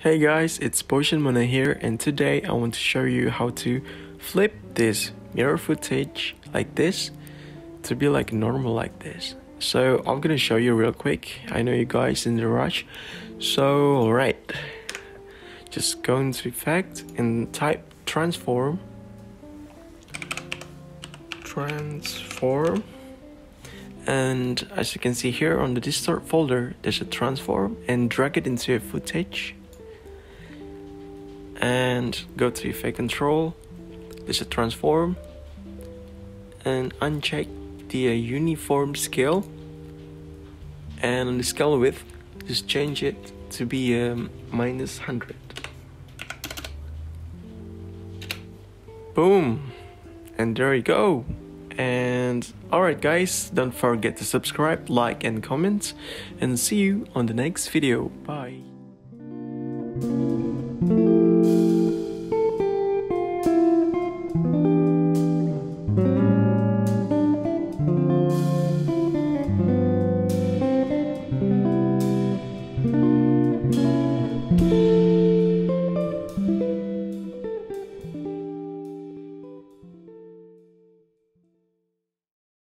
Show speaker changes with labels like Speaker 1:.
Speaker 1: Hey guys, it's Potionmana here, and today I want to show you how to flip this mirror footage like this to be like normal like this. So I'm gonna show you real quick. I know you guys in the rush. So alright, just go into effect and type transform, and as you can see here on the distort folder there's a transform, and drag it into a footage and go to effect control, there's a transform, and uncheck the uniform scale, and on the scale width just change it to be -100. Boom, and there you go. And alright guys, don't forget to subscribe, like and comment, and see you on the next video. Bye.